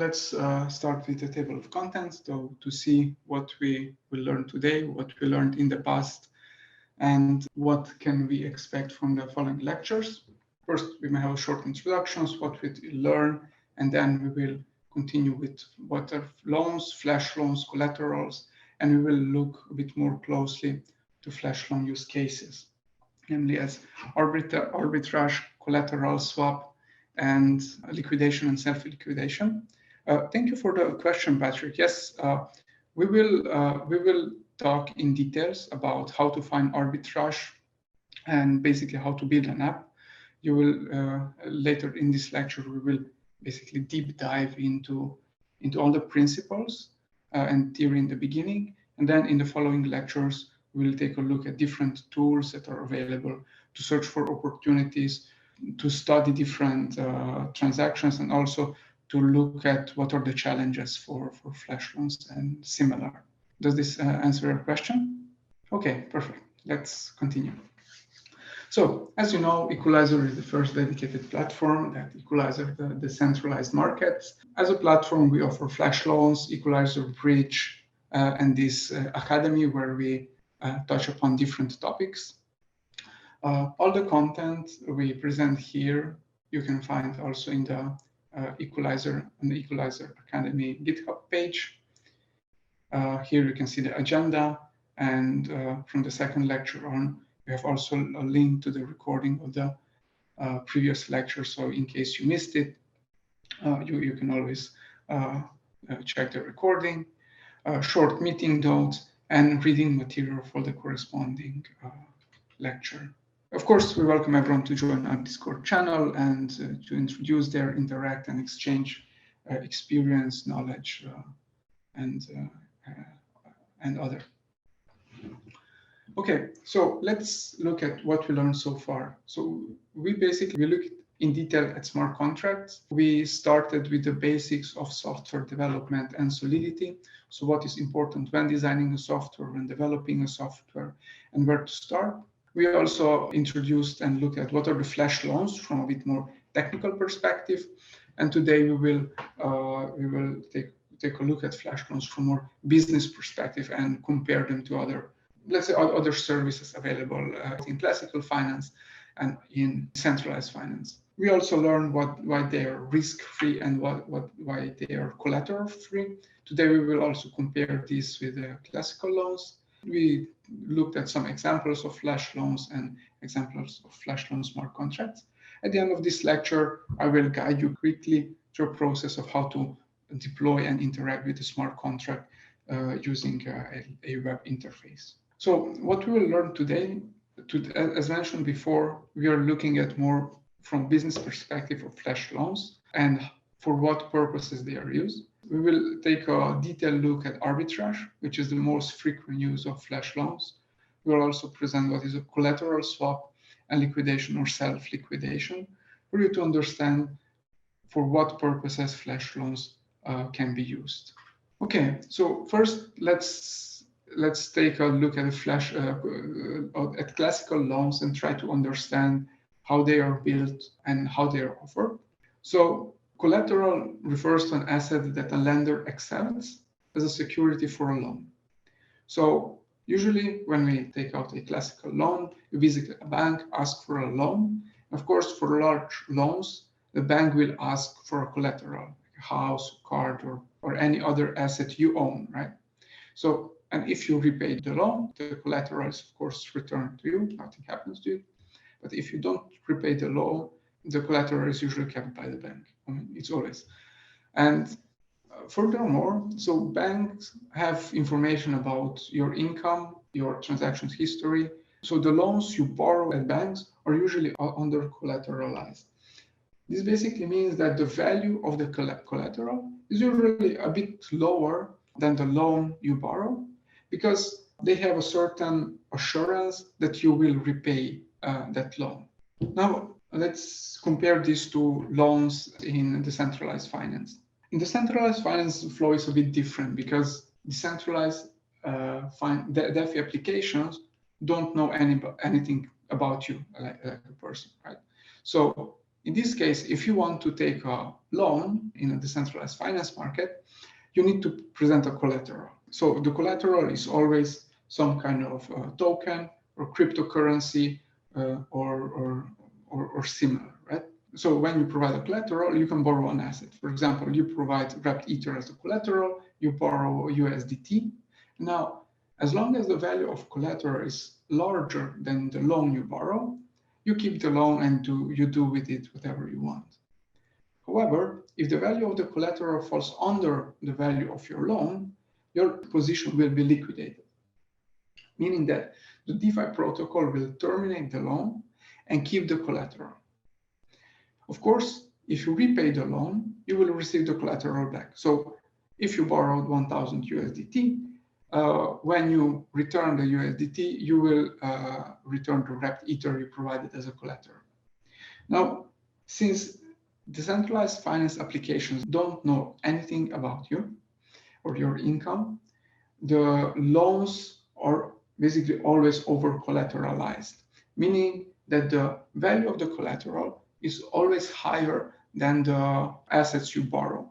let's start with the table of contents to see what we will learn today, what we learned in the past, and what can we expect from the following lectures. First, we may have short introductions, what we learn, and then we will continue with what are loans, flash loans, collaterals, and we will look a bit more closely to flash loan use cases, namely as arbitrage, collateral swap, and liquidation and self-liquidation. Thank you for the question, Patrick. Yes, we will talk in details about how to find arbitrage and basically how to build an app. You will later in this lecture we will basically deep dive into all the principles and theory in the beginning, and then in the following lectures we will take a look at different tools that are available to search for opportunities, to study different transactions, and also to look at what are the challenges for flash loans and similar. Does this answer your question? Okay, perfect. Let's continue. So, as you know, Equalizer is the first dedicated platform that equalizes the decentralized markets. As a platform, we offer flash loans, Equalizer Bridge, and this academy where we touch upon different topics. All the content we present here, you can find also in the Equalizer and the Equalizer Academy GitHub page. Here you can see the agenda, and from the second lecture on, we have also a link to the recording of the previous lecture. So in case you missed it, you can always check the recording, short meeting notes, and reading material for the corresponding lecture. Of course, we welcome everyone to join our Discord channel and to introduce there, interact, and exchange experience, knowledge, and other. Okay, so let's look at what we learned so far. So we look in detail at smart contracts. We started with the basics of software development and solidity. So what is important when designing a software, when developing a software, and where to start. We also introduced and looked at what are the flash loans from a bit more technical perspective. And today we will take a look at flash loans from more business perspective and compare them to other, let's say, other services available in classical finance and in centralized finance. We also learned why they are risk-free and why they are collateral-free. Today we will also compare this with the classical loans. We looked at some examples of flash loans and examples of flash loan smart contracts. At the end of this lecture, I will guide you quickly through a process of how to deploy and interact with the smart contract using a web interface. So what we will learn today, as mentioned before, we are looking at more from business perspective of flash loans and for what purposes they are used. We will take a detailed look at arbitrage, which is the most frequent use of flash loans. We will also present what is a collateral swap and liquidation or self-liquidation for you to understand for what purposes flash loans can be used. Okay, so first let's take a look at at classical loans and try to understand how they are built and how they are offered. So collateral refers to an asset that a lender accepts as a security for a loan. So usually when we take out a classical loan, you visit a bank, ask for a loan. Of course, for large loans, the bank will ask for a collateral, like a house, car, or any other asset you own, right? So, and if you repay the loan, the collateral is of course returned to you, nothing happens to you. But if you don't repay the loan, the collateral is usually kept by the bank. I mean, it's always. And furthermore, so banks have information about your income, your transactions history. So the loans you borrow at banks are usually under collateralized. This basically means that the value of the collateral is usually a bit lower than the loan you borrow because they have a certain assurance that you will repay that loan. Now, let's compare this to loans in decentralized finance. In decentralized finance, the flow is a bit different because decentralized DeFi applications don't know anything about you like a person, right? So In this case, if you want to take a loan in a decentralized finance market, you need to present a collateral. So the collateral is always some kind of token or cryptocurrency or similar, right? So when you provide a collateral, you can borrow an asset. For example, you provide wrapped Ether as a collateral, you borrow USDT. Now, as long as the value of collateral is larger than the loan you borrow, you keep the loan and you do with it whatever you want. However, if the value of the collateral falls under the value of your loan, your position will be liquidated, meaning that the DeFi protocol will terminate the loan and keep the collateral. Of course, if you repay the loan, you will receive the collateral back. So if you borrowed 1,000 USDT, when you return the USDT, you will return the wrapped Ether you provided as a collateral. Now, since decentralized finance applications don't know anything about you or your income, the loans are basically always over-collateralized, meaning that the value of the collateral is always higher than the assets you borrow.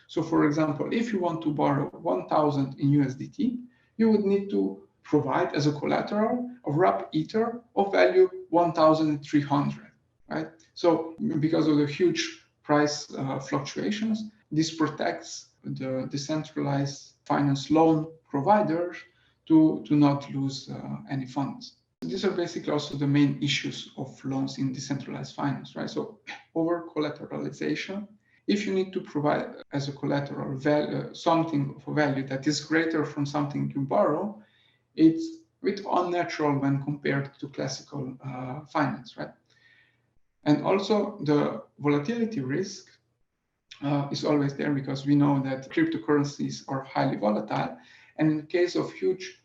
So for example, if you want to borrow 1,000 in USDT, you would need to provide as a collateral a wrapped Ether of value 1,300, right? So because of the huge price fluctuations, this protects the decentralized finance loan providers to not lose any funds. These are basically also the main issues of loans in decentralized finance, right? So over collateralization. If you need to provide as a collateral something of a value that is greater from something you borrow, it's a bit unnatural when compared to classical finance, right? And also the volatility risk is always there because we know that cryptocurrencies are highly volatile. And in the case of huge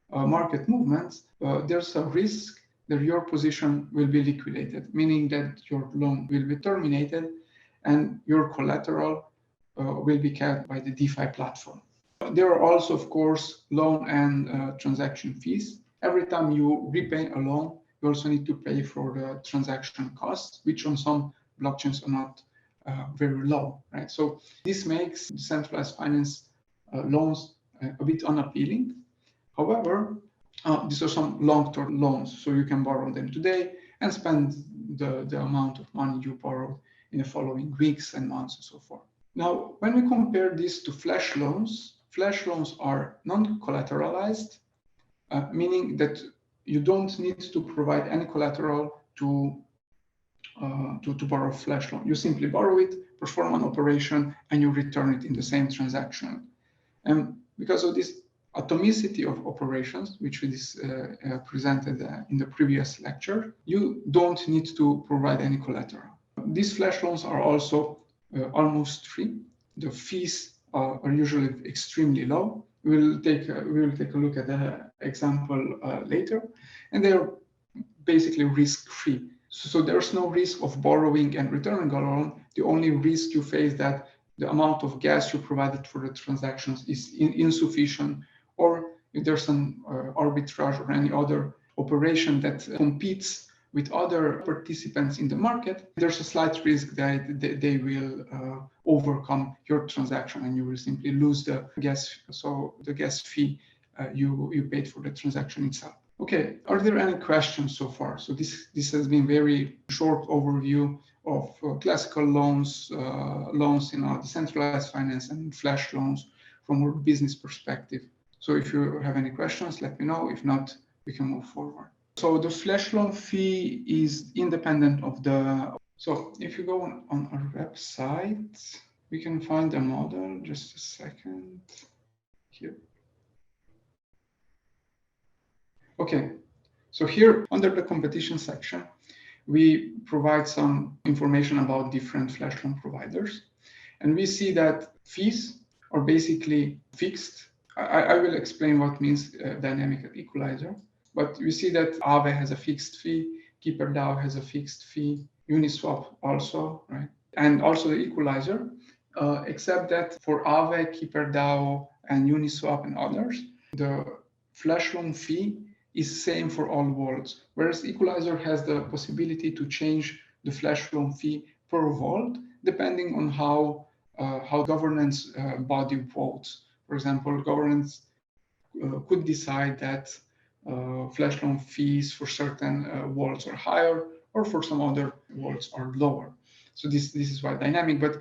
market movements, there's a risk that your position will be liquidated, meaning that your loan will be terminated and your collateral will be kept by the DeFi platform. There are also, of course, loan and transaction fees. Every time you repay a loan, you also need to pay for the transaction costs, which on some blockchains are not very low, right? So this makes decentralized finance loans a bit unappealing. However, these are some long-term loans, so you can borrow them today and spend the amount of money you borrowed in the following weeks and months and so forth. Now, when we compare this to flash loans are non-collateralized, meaning that you don't need to provide any collateral to borrow a flash loan. You simply borrow it, perform an operation, and you return it in the same transaction. And because of this atomicity of operations, which we presented in the previous lecture, you don't need to provide any collateral. These flash loans are also almost free. The fees are usually extremely low. We will take a look at the example later, and they are basically risk-free. So there's no risk of borrowing and returning a loan. The only risk you face that the amount of gas you provided for the transactions is insufficient, or if there's an arbitrage or any other operation that competes with other participants in the market, there's a slight risk that they will overcome your transaction and you will simply lose the gas. So the gas fee you paid for the transaction itself. Okay, are there any questions so far? So this has been very short overview of classical loans, loans in our decentralized finance and flash loans from a business perspective. So if you have any questions, let me know. If not, we can move forward. So the flash loan fee is independent of the. So if you go on our website, we can find the model. Just a second here. Okay, so here under the competition section, we provide some information about different flash loan providers. And we see that fees are basically fixed. I will explain what means dynamic equalizer. But we see that Aave has a fixed fee, KeeperDAO has a fixed fee, Uniswap also, right? And also the equalizer, except that for Aave, KeeperDAO, and Uniswap and others, the flash loan fee is same for all wallets, whereas equalizer has the possibility to change the flash loan fee per vault, depending on how governance body votes. For example, governance could decide that flash loan fees for certain vaults are higher, or for some other vaults are lower. So this is quite dynamic, but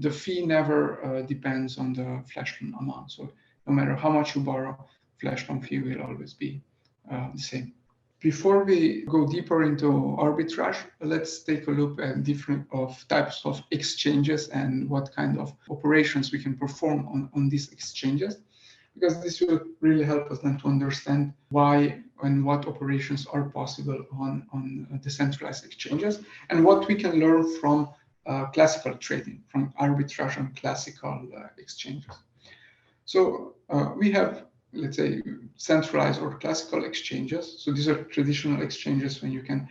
the fee never depends on the flash loan amount. So no matter how much you borrow, flash loan fee will always be the same. Before we go deeper into arbitrage, let's take a look at different types of exchanges and what kind of operations we can perform on these exchanges, because this will really help us then to understand why and what operations are possible on decentralized exchanges, and what we can learn from classical trading, from arbitrage on classical exchanges. So we have, let's say, centralized or classical exchanges. So these are traditional exchanges when you can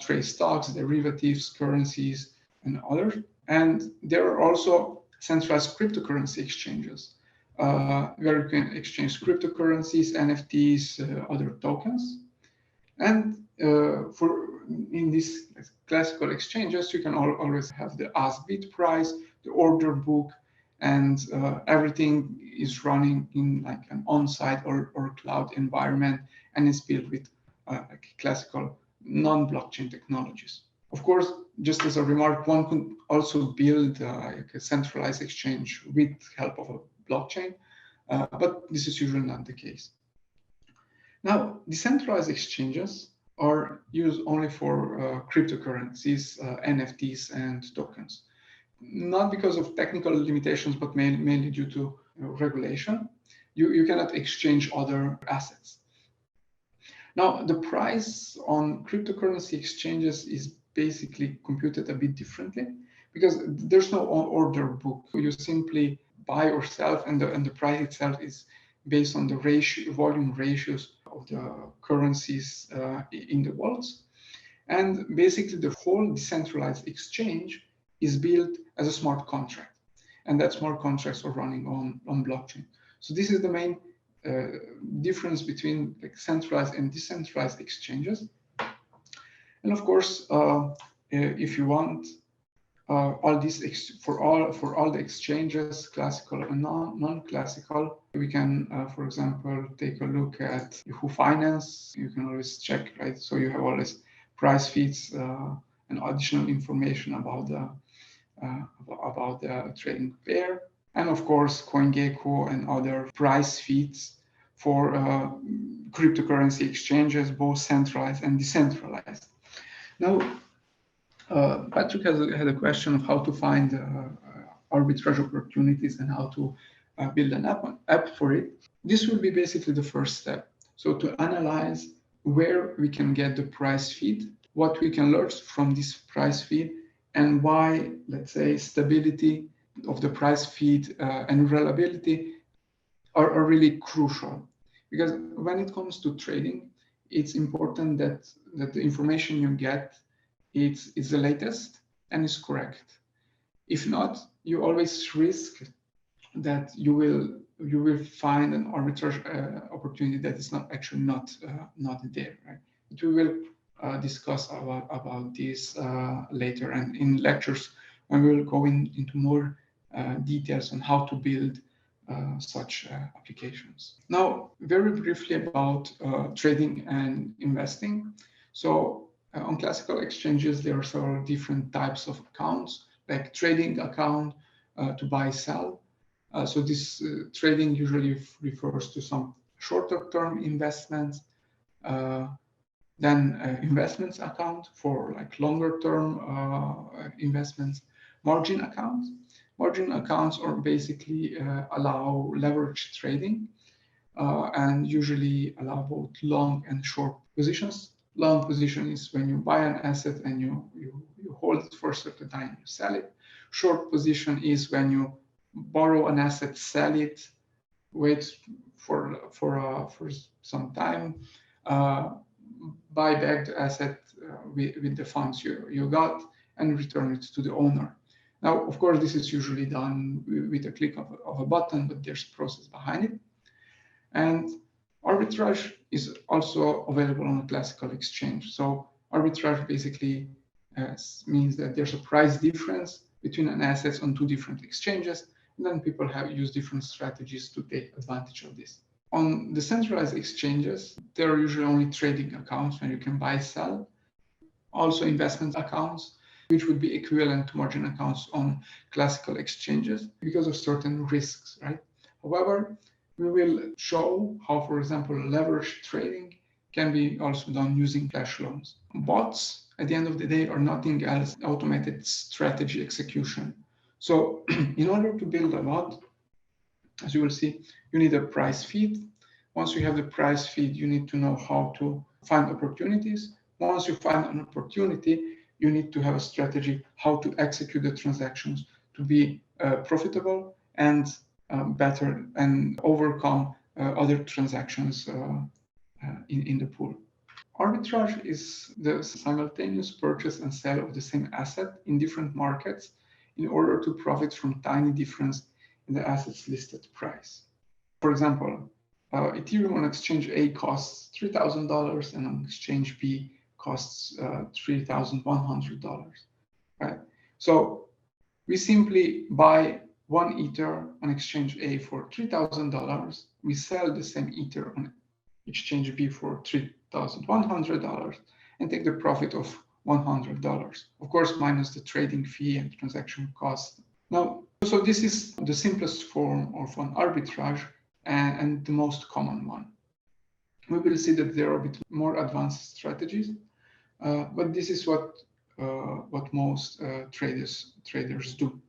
trade stocks, derivatives, currencies, and others. And there are also centralized cryptocurrency exchanges where you can exchange cryptocurrencies, NFTs, other tokens. And in these classical exchanges, you can always have the ask-bid price, the order book, and everything is running in like an on-site or cloud environment, and is built with like classical non-blockchain technologies. Of course, just as a remark, one could also build like a centralized exchange with help of a blockchain, but this is usually not the case. Now, decentralized exchanges are used only for cryptocurrencies, NFTs, and tokens. Not because of technical limitations, but mainly due to regulation. You cannot exchange other assets. Now, the price on cryptocurrency exchanges is basically computed a bit differently, because there's no order book. You simply buy or sell, and the price itself is based on the volume ratios of the currencies in the wallets. And basically, the whole decentralized exchange is built as a smart contract, and that smart contracts are running on blockchain. So this is the main difference between like centralized and decentralized exchanges. And of course, if you want all these for all the exchanges, classical and non-classical, we can, for example, take a look at Yahoo Finance. You can always check, right? So you have always price feeds and additional information about the trading pair, and of course CoinGecko and other price feeds for cryptocurrency exchanges, both centralized and decentralized. Now, Patrick had a question of how to find arbitrage opportunities and how to build an app for it. This will be basically the first step. So to analyze where we can get the price feed, what we can learn from this price feed, and why, let's say, stability of the price feed and reliability are really crucial. Because when it comes to trading, it's important that the information you get is the latest and is correct. If not, you always risk that you will find an arbitrage opportunity that is not there, right? We will discuss about this later, and in lectures when we will go into more details on how to build such applications. Now, very briefly about trading and investing. So on classical exchanges, there are several different types of accounts, like trading account to buy, sell. So this trading usually refers to some shorter term investments. Then investments account for like longer term investments. Margin accounts. Margin accounts are basically allow leverage trading and usually allow both long and short positions. Long position is when you buy an asset and you hold it for a certain time, you sell it. Short position is when you borrow an asset, sell it, wait for some time, buy back the asset with the funds you got, and return it to the owner. Now, of course, this is usually done with a click of a button, but there's a process behind it. And arbitrage is also available on a classical exchange. So arbitrage basically means that there's a price difference between an asset on two different exchanges, and then people use different strategies to take advantage of this. On decentralized exchanges, there are usually only trading accounts when you can buy, sell, also investment accounts, which would be equivalent to margin accounts on classical exchanges because of certain risks, right? However, we will show how, for example, leverage trading can be also done using flash loans. Bots, at the end of the day, are nothing else than automated strategy execution. So in order to build a bot, as you will see, you need a price feed. Once you have the price feed, you need to know how to find opportunities. Once you find an opportunity, you need to have a strategy how to execute the transactions to be profitable and better and overcome other transactions in the pool. Arbitrage is the simultaneous purchase and sale of the same asset in different markets in order to profit from tiny difference in the asset's listed price. For example, Ethereum on exchange A costs $3,000 and on exchange B costs $3,100, right? So we simply buy one Ether on exchange A for $3,000. We sell the same Ether on exchange B for $3,100 and take the profit of $100, of course, minus the trading fee and transaction cost. Now, so this is the simplest form of an arbitrage and the most common one. We will see that there are a bit more advanced strategies, but this is what most traders do.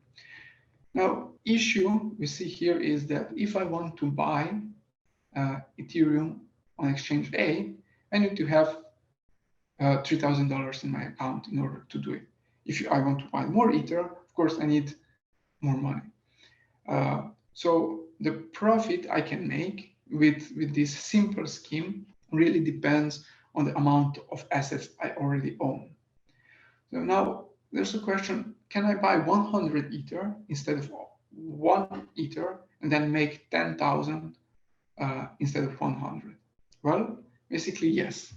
Now, issue we see here is that if I want to buy Ethereum on exchange A, I need to have $3,000 in my account in order to do it. If I want to buy more Ether, of course, I need more money. So the profit I can make with this simple scheme really depends on the amount of assets I already own. So now there's a question, can I buy 100 Ether instead of 1 Ether and then make 10,000 instead of 100? Well, basically yes.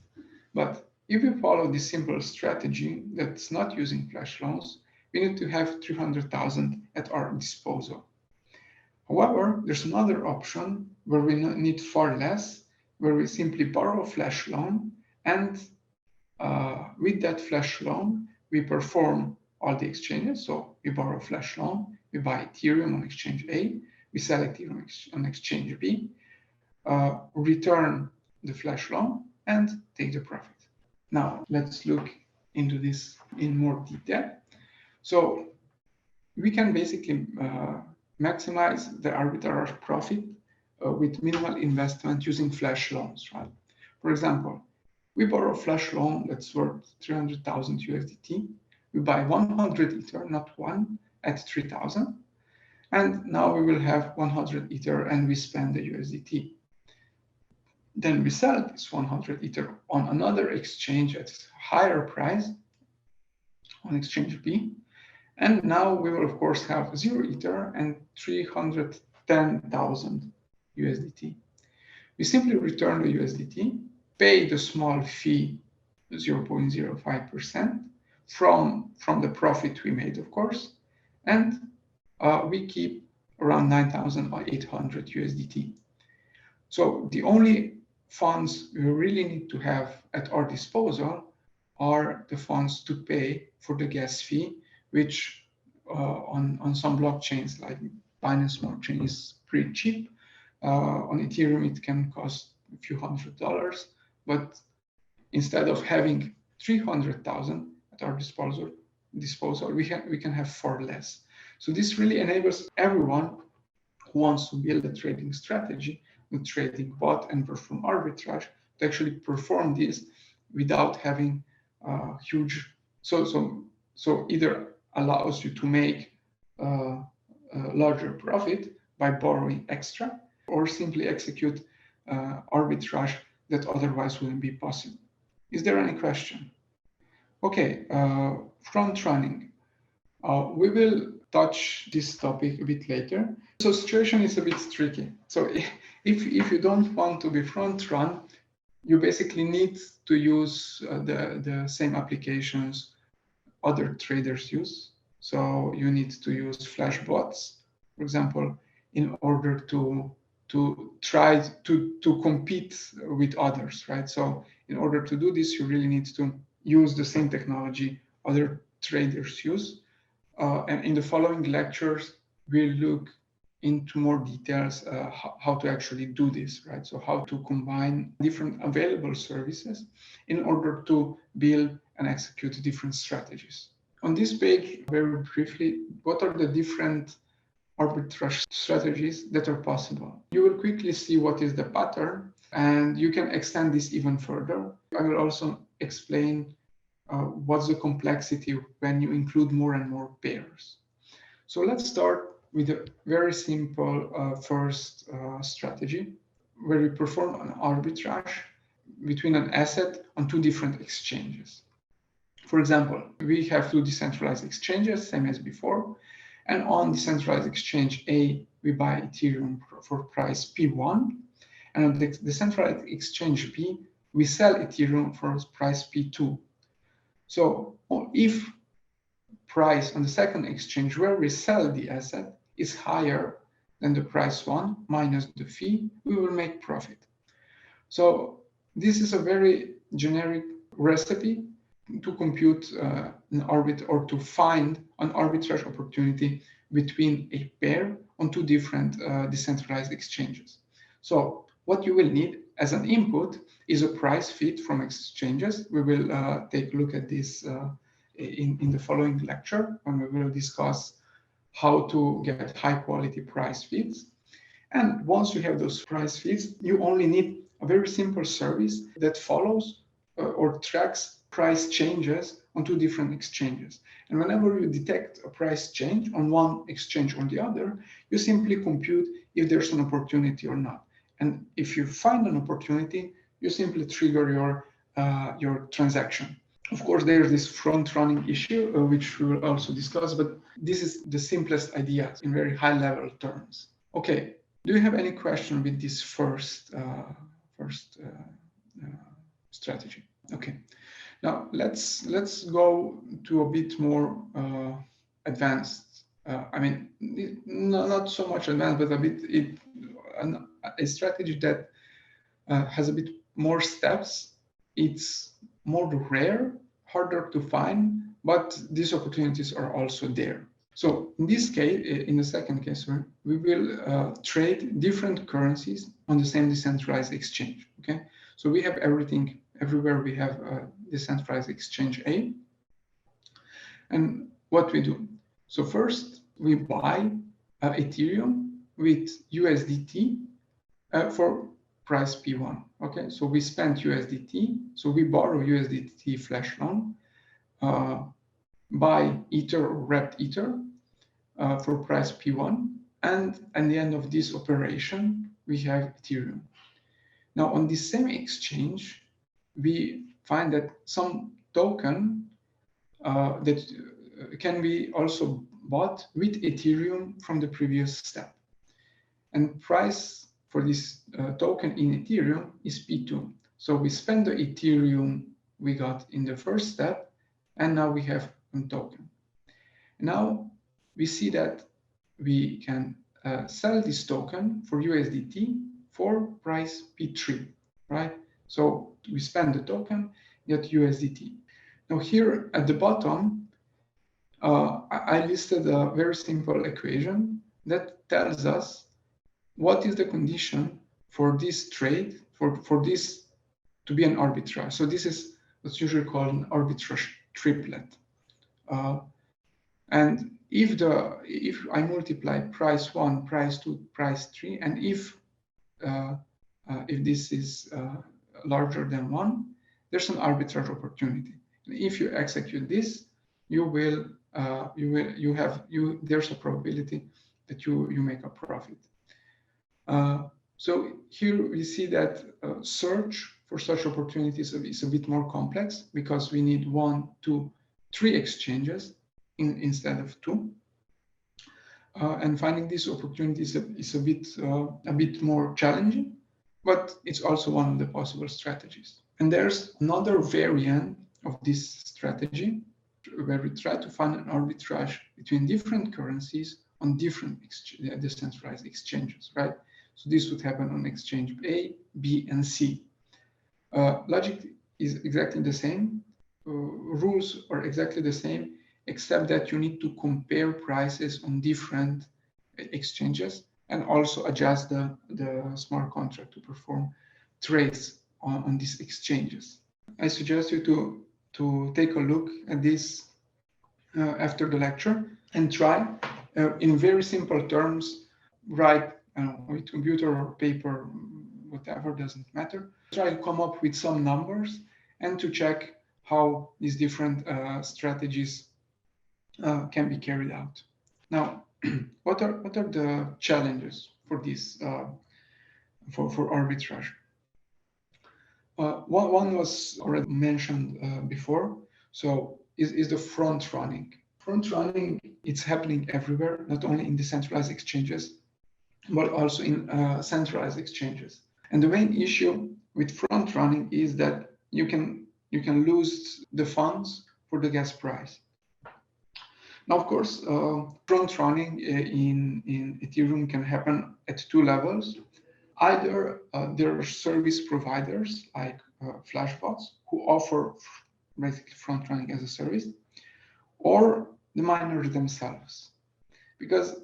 But if we follow this simple strategy that's not using flash loans, we need to have 300,000 at our disposal. However, there's another option where we need far less, where we simply borrow a flash loan, and with that flash loan, we perform all the exchanges. So we borrow a flash loan, we buy Ethereum on exchange A, we sell Ethereum on exchange B, return the flash loan, and take the profit. Now, let's look into this in more detail. So we can basically maximize the arbitrage profit with minimal investment using flash loans, right? For example, we borrow a flash loan that's worth 300,000 USDT. We buy 100 Ether, not one, at 3,000. And now we will have 100 Ether and we spend the USDT. Then we sell this 100 Ether on another exchange at a higher price on exchange B. And now we will, of course, have 0 Ether and 310,000 USDT. We simply return the USDT, pay the small fee, 0.05%, from the profit we made, of course, and we keep around 9,800 USDT. So the only funds we really need to have at our disposal are the funds to pay for the gas fee, which on some blockchains like Binance Smart Chain is pretty cheap. On Ethereum, it can cost a few $100s, but instead of having 300,000 at our disposal, we can have far less. So this really enables everyone who wants to build a trading strategy, a trading bot, and perform arbitrage to actually perform this without having huge. So either allows you to make a larger profit by borrowing extra, or simply execute arbitrage that otherwise wouldn't be possible. Is there any question? Okay, front running. We will touch this topic a bit later. So situation is a bit tricky. So if you don't want to be front run, you basically need to use the same applications other traders use. So you need to use flash bots, for example, in order to try to compete with others, right? So in order to do this, you really need to use the same technology other traders use. And in the following lectures, we'll look into more details how to actually do this, right? So how to combine different available services in order to build and execute different strategies. On this page, very briefly, what are the different arbitrage strategies that are possible? You will quickly see what is the pattern, and you can extend this even further. I will also explain what's the complexity when you include more and more pairs. So let's start with a very simple first strategy where we perform an arbitrage between an asset on two different exchanges. For example, we have two decentralized exchanges, same as before, and on decentralized exchange A, we buy Ethereum for price P1, and on the decentralized exchange B, we sell Ethereum for price P2. So if price on the second exchange where we sell the asset is higher than the price one minus the fee, we will make profit. So this is a very generic recipe to compute an arbit or to find an arbitrage opportunity between a pair on two different decentralized exchanges. So what you will need as an input is a price feed from exchanges. We will take a look at this in the following lecture when we will discuss how to get high quality price feeds. And once you have those price feeds, you only need a very simple service that follows or tracks price changes on two different exchanges. And whenever you detect a price change on one exchange or the other, you simply compute if there's an opportunity or not. And if you find an opportunity, you simply trigger your transaction. Of course, there's this front-running issue, which we will also discuss, but this is the simplest idea in very high-level terms. Okay, do you have any question with this first strategy? Okay, now let's go to a bit more advanced. I mean, not so much advanced, but a strategy that has a bit more steps. It's more rare, harder to find, but these opportunities are also there. So in this case, in the second case, we will trade different currencies on the same decentralized exchange. Okay, so we have everything everywhere. We have a decentralized exchange A, and what we do. So first, we buy Ethereum with USDT for price P1. Okay, so we spend USDT, so we borrow USDT flash loan, buy Ether or wrapped Ether for price P1, and at the end of this operation, we have Ethereum. Now on the same exchange, we find that some token that can be also bought with Ethereum from the previous step. And price for this token in Ethereum is P2. So we spend the Ethereum we got in the first step, and now we have a token. Now we see that we can sell this token for USDT for price P3, right? So we spend the token, get USDT. Now here at the bottom, I listed a very simple equation that tells us what is the condition for this trade, for this to be an arbitrage. So this is what's usually called an arbitrage triplet. And if I multiply price 1, price 2, price 3, and if this is larger than 1, there's an arbitrage opportunity. And if you execute this, there's a probability that you make a profit. So here we see that search for such opportunities is a bit more complex because we need 1, 2, 3 exchanges instead of 2. And finding these opportunities is a bit more challenging, but it's also one of the possible strategies. And there's another variant of this strategy, where we try to find an arbitrage between different currencies on different decentralized exchanges, right? So this would happen on exchange A, B, and C. Logic is exactly the same. Rules are exactly the same, except that you need to compare prices on different exchanges and also adjust the smart contract to perform trades on these exchanges. I suggest you to take a look at this after the lecture and try in very simple terms, write with computer or paper, whatever, doesn't matter. Try to come up with some numbers and to check how these different strategies can be carried out. Now, what are the challenges for this for arbitrage? One was already mentioned before. So is the front running. Front running, it's happening everywhere, not only in decentralized exchanges, but also in centralized exchanges. And the main issue with front running is that you can lose the funds for the gas price. Now, of course, front running in Ethereum can happen at two levels. Either there are service providers like Flashbots who offer basically front running as a service, or the miners themselves, because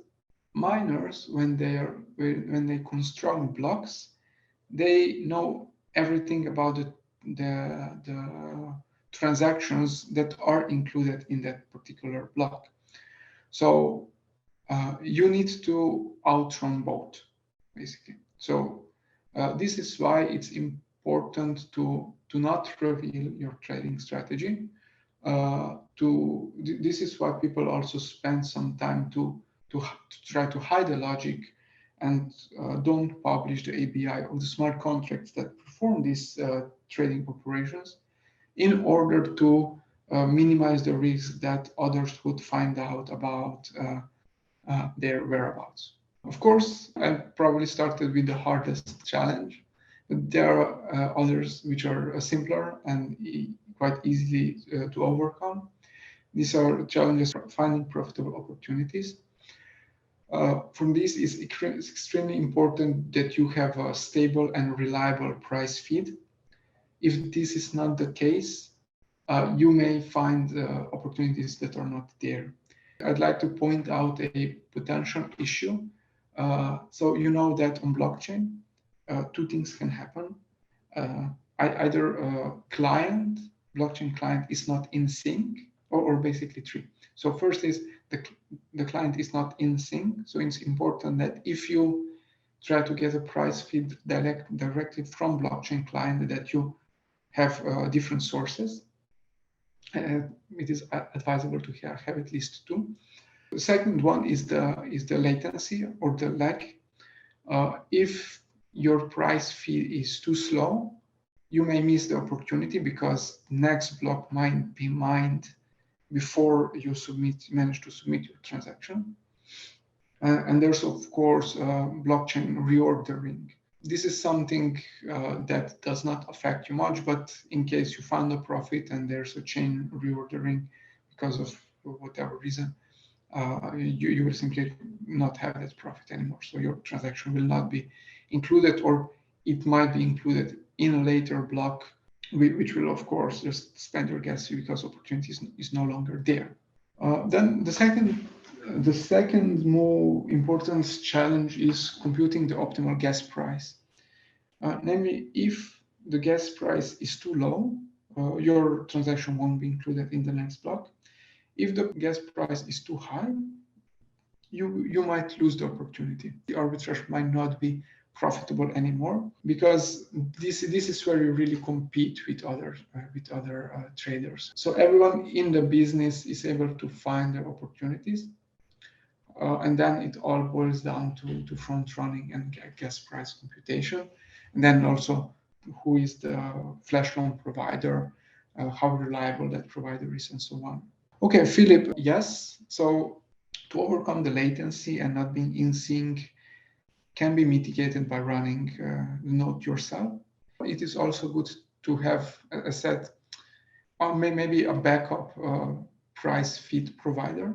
miners, when they construct blocks, they know everything about the transactions that are included in that particular block. So you need to outrun both, basically. So this is why it's important to not reveal your trading strategy. This is why people also spend some time to try to hide the logic and don't publish the API of the smart contracts that perform these trading operations, in order to minimize the risk that others would find out about their whereabouts. Of course, I probably started with the hardest challenge, but there are others which are simpler and quite easily to overcome. These are challenges for finding profitable opportunities. From this, it's extremely important that you have a stable and reliable price feed. If this is not the case, you may find opportunities that are not there. I'd like to point out a potential issue. So you know that on blockchain, two things can happen. Either a blockchain client is not in sync, or basically three. So first is the client is not in sync. So it's important that if you try to get a price feed directly from blockchain client, that you have different sources. It is advisable to have at least two. The second one is the latency or the lag. If your price feed is too slow, you may miss the opportunity because next block might be mined before you manage to submit your transaction. And there's, of course, blockchain reordering. This is something that does not affect you much, but in case you found a profit and there's a chain reordering because of whatever reason, you will simply not have that profit anymore. So your transaction will not be included, or it might be included in a later block, which will, of course, just spend your gas fee because opportunity is no longer there. Then the second more important challenge is computing the optimal gas price. Namely, if the gas price is too low, your transaction won't be included in the next block. If the gas price is too high, you might lose the opportunity. The arbitrage might not be profitable anymore, because this is where you really compete with other traders. So everyone in the business is able to find the opportunities, and then it all boils down to front running and gas price computation, and then also who is the flash loan provider, how reliable that provider is, and so on. Okay, Philip, yes. So to overcome the latency and not being in sync can be mitigated by running the node yourself. It is also good to have a set, or maybe a backup price feed provider.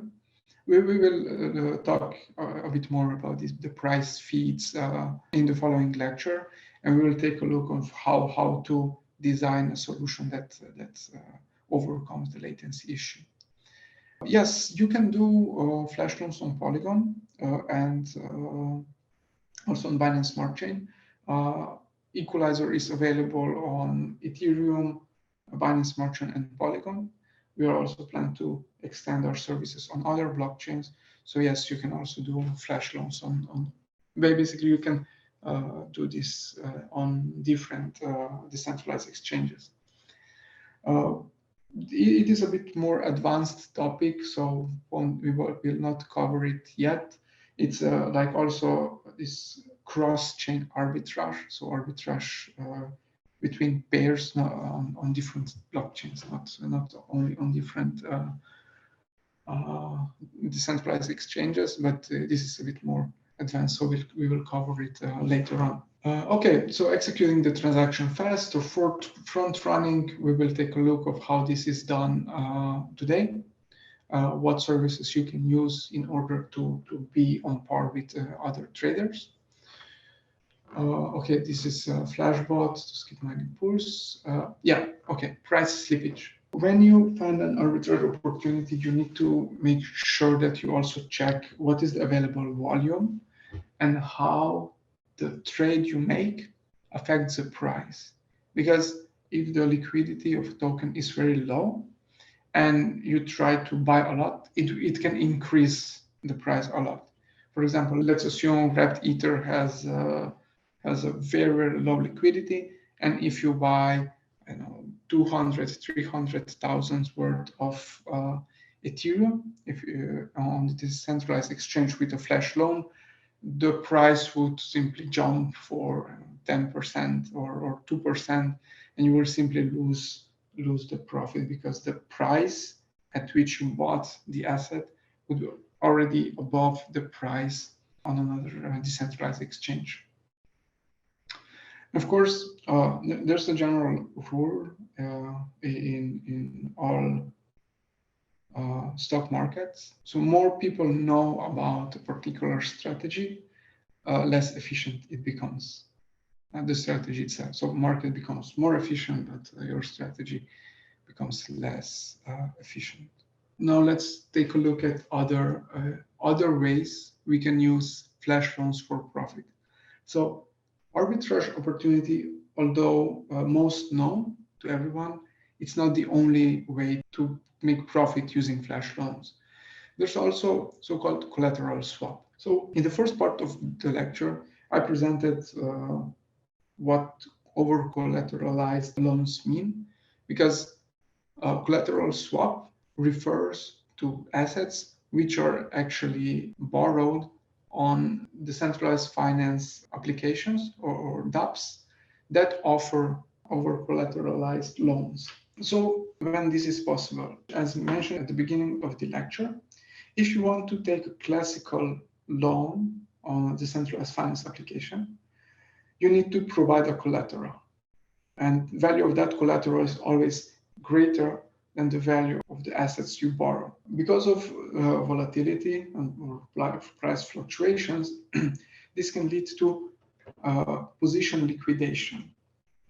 We will talk a bit more about the price feeds in the following lecture, and we will take a look of how to design a solution that overcomes the latency issue. Yes, you can do flash loans on Polygon and also on Binance Smart Chain. Equalizer is available on Ethereum, Binance Smart Chain, and Polygon. We are also planning to extend our services on other blockchains. So yes, you can also do flash loans on basically you can do this on different decentralized exchanges. It is a bit more advanced topic, so we will not cover it yet. It's like also this cross-chain arbitrage, so arbitrage between pairs on different blockchains, not only on different decentralized exchanges, but this is a bit more advanced, so we will cover it later on. Okay, so executing the transaction fast or front running, we will take a look of how this is done today, what services you can use in order to be on par with other traders. Okay, this is Flashbot to skip mining pools. Yeah, okay, price slippage. When you find an arbitrage opportunity, you need to make sure that you also check what is the available volume and how the trade you make affects the price. Because if the liquidity of a token is very low and you try to buy a lot, it can increase the price a lot. For example, let's assume wrapped Ether has a very low liquidity, and if you buy 200, 300,000 worth of Ethereum, if you on the decentralized exchange with a flash loan, the price would simply jump for 10% or 2%, and you will simply lose the profit because the price at which you bought the asset would be already above the price on another decentralized exchange. Of course, there's a general rule in all stock markets. So more people know about a particular strategy, less efficient it becomes, the strategy itself. So market becomes more efficient, but your strategy becomes less efficient. Now let's take a look at other ways we can use flash loans for profit. So arbitrage opportunity, although most known to everyone, it's not the only way to make profit using flash loans. There's also so-called collateral swap. So in the first part of the lecture, I presented what over-collateralized loans mean, because collateral swap refers to assets which are actually borrowed on decentralized finance applications or dApps that offer over-collateralized loans. So when this is possible, as mentioned at the beginning of the lecture, if you want to take a classical loan on a decentralized finance application, you need to provide a collateral. And the value of that collateral is always greater than the value of the assets you borrow. Because of volatility or price fluctuations, this can lead to position liquidation,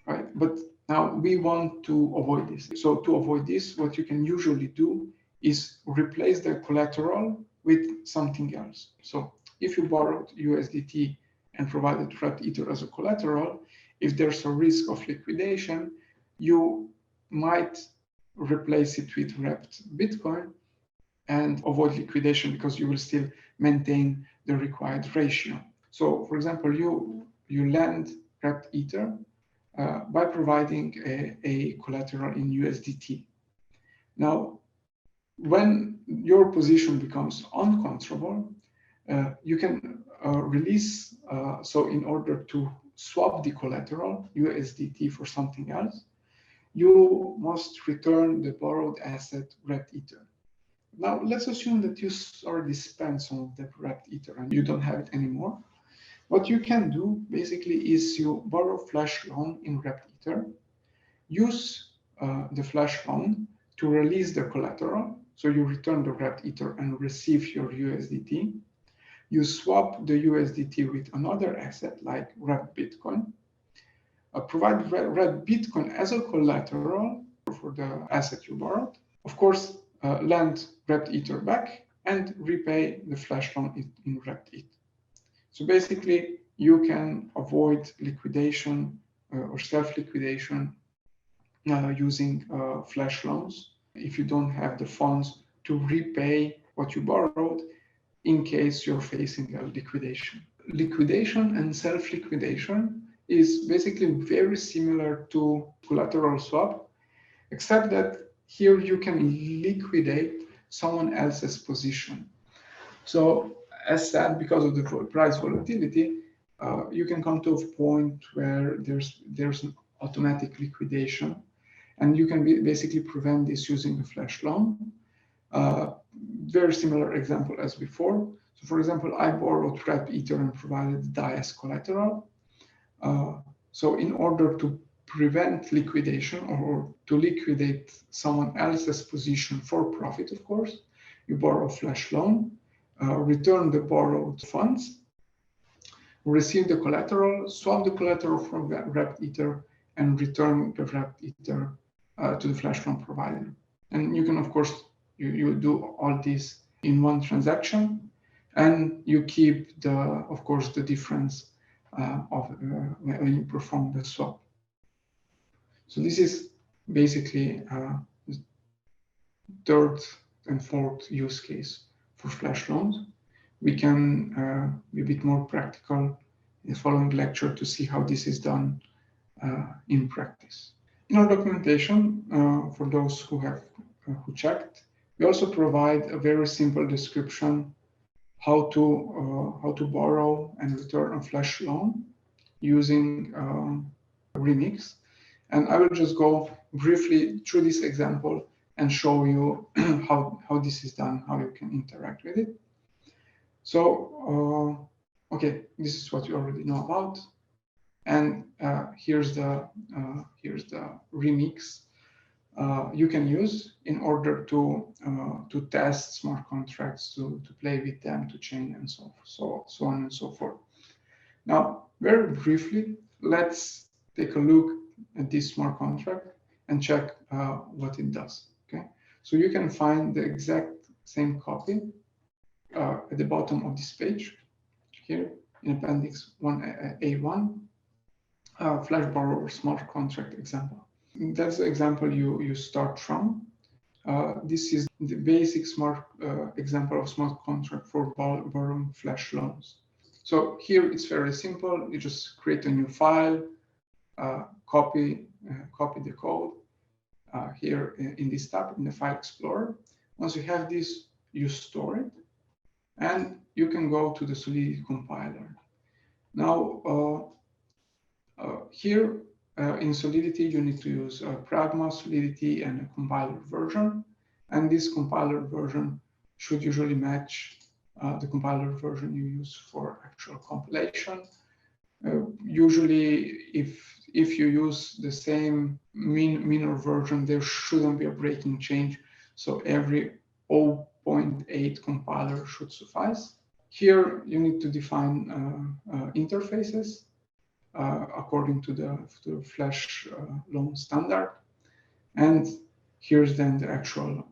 right? But now we want to avoid this. So to avoid this, what you can usually do is replace the collateral with something else. So if you borrowed USDT and provided wrapped Ether as a collateral, if there's a risk of liquidation, you might replace it with wrapped Bitcoin and avoid liquidation because you will still maintain the required ratio. So for example, you lend wrapped Ether by providing a collateral in USDT. Now, when your position becomes uncontrollable, you can release, so in order to swap the collateral, USDT, for something else, you must return the borrowed asset wrapped Ether. Now, let's assume that you already spent some of that wrapped Ether and you don't have it anymore. What you can do basically is you borrow flash loan in wrapped Ether, use the flash loan to release the collateral. So you return the wrapped Ether and receive your USDT. You swap the USDT with another asset like wrapped Bitcoin. Provide wrapped Bitcoin as a collateral for the asset you borrowed. Of course, lend wrapped Ether back and repay the flash loan in wrapped Ether. So basically, you can avoid liquidation or self-liquidation using flash loans if you don't have the funds to repay what you borrowed in case you're facing a liquidation. Liquidation and self-liquidation is basically very similar to collateral swap, except that here you can liquidate someone else's position. So as said, because of the price volatility, you can come to a point where there's an automatic liquidation, and you can basically prevent this using a flash loan. Very similar example as before. So for example, I borrowed wrapped Ether and provided DAI as collateral. So in order to prevent liquidation or to liquidate someone else's position for profit, of course, you borrow a flash loan, return the borrowed funds, receive the collateral, swap the collateral from wrapped Ether, and return the wrapped Ether to the flash loan provider. And you can, of course, you do all this in one transaction, and you keep of course, the difference when you perform the swap. So this is basically the third and fourth use case for flash loans. We can be a bit more practical in the following lecture to see how this is done in practice. In our documentation, for those who checked, we also provide a very simple description how to borrow and return a flash loan using Remix. And I will just go briefly through this example and show you how this is done, how you can interact with it. So, okay, this is what you already know about. And here's the Remix you can use in order to test smart contracts, to play with them, to chain, and so on and so forth. Now, very briefly, let's take a look at this smart contract and check what it does. Okay, so you can find the exact same copy at the bottom of this page here in Appendix 1A1, Flash Borrower Smart Contract example. That's the example you start from. This is the basic smart example of smart contract for borrowing flash loans. So here it's very simple. You just create a new file, copy the code here in this tab in the File Explorer. Once you have this, you store it, and you can go to the Solidity compiler. Now here in Solidity, you need to use Pragma, Solidity, and a compiler version. And this compiler version should usually match the compiler version you use for actual compilation. Usually, if you use the same minor version, there shouldn't be a breaking change. So every 0.8 compiler should suffice. Here, you need to define interfaces according to the Flash loan standard. And here's then the actual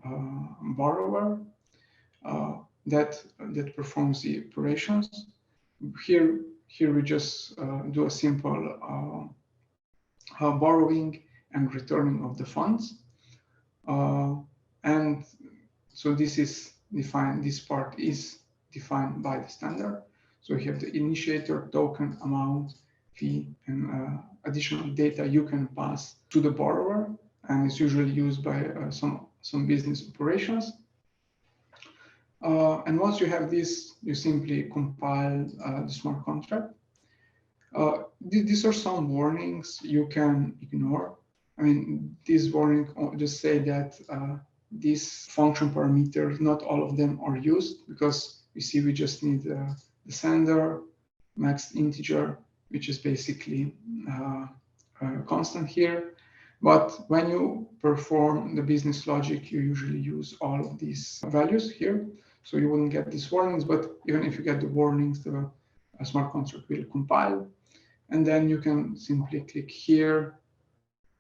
borrower that performs the operations. Here we just do a simple borrowing and returning of the funds. And so this is defined, this part is defined by the standard. So you have the initiator, token, amount, fee, and additional data you can pass to the borrower, and it's usually used by some business operations. And once you have this, you simply compile the smart contract. These are some warnings you can ignore. I mean, these warnings just say that these function parameters, not all of them are used, because you see we just need the sender, max integer, which is basically constant here. But when you perform the business logic, you usually use all of these values here. So you wouldn't get these warnings, but even if you get the warnings, the smart contract will compile. And then you can simply click here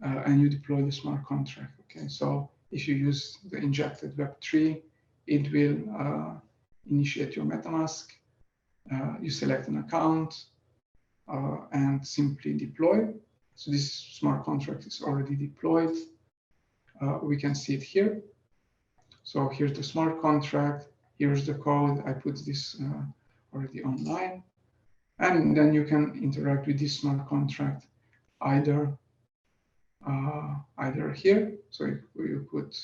and you deploy the smart contract. Okay, so if you use the injected Web3, it will initiate your MetaMask. You select an account and simply deploy. So this smart contract is already deployed. We can see it here. So here's the smart contract. Here's the code. I put this already online. And then you can interact with this smart contract either here. So you put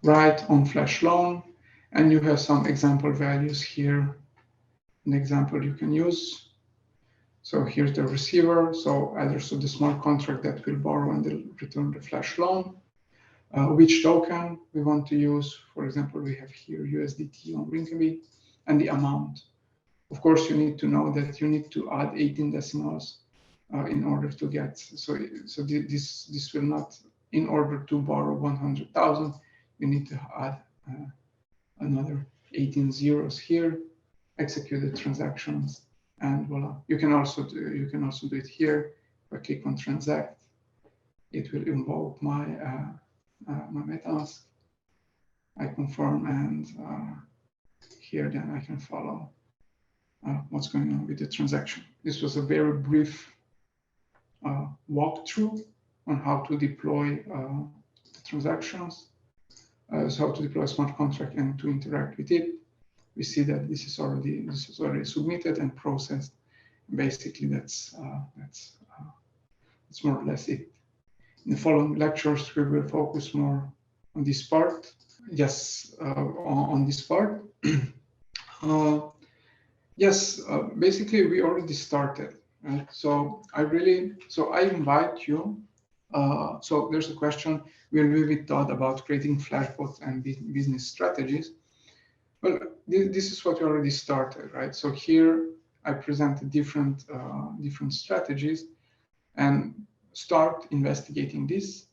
write on flash loan, and you have some example values here. An example you can use. So here's the receiver. So either the smart contract that will borrow and return the flash loan. Which token we want to use. For example, we have here USDT on Rinkeby, and the amount. Of course, you need to know that you need to add 18 decimals in order to get. So this will not. In order to borrow 100,000, you need to add another 18 zeros here. Execute the transactions, and voila. You can also do it here. If I click on transact, it will invoke my my MetaMask. I confirm, and here then I can follow what's going on with the transaction. This was a very brief walkthrough on how to deploy transactions, so how to deploy a smart contract and to interact with it. We see that this is already submitted and processed. Basically, that's more or less it. In the following lectures, we will focus more on this part. Yes, on this part. Yes, basically we already started, right? So I invite you. So there's a question: will we be taught about creating flashbots and business strategies? Well, this is what we already started, right? So here I presented different strategies, and start investigating this.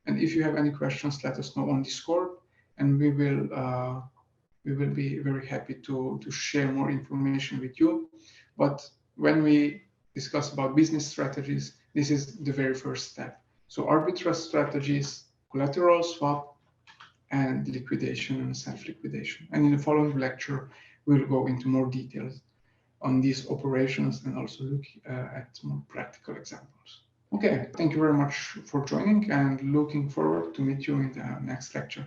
And if you have any questions, let us know on Discord, and we will be very happy to share more information with you. But when we discuss about business strategies, this is the very first step. So arbitrage strategies, collateral swap, and liquidation and self-liquidation. And in the following lecture, we'll go into more details on these operations and also look at more practical examples. Okay, thank you very much for joining, and looking forward to meet you in the next lecture.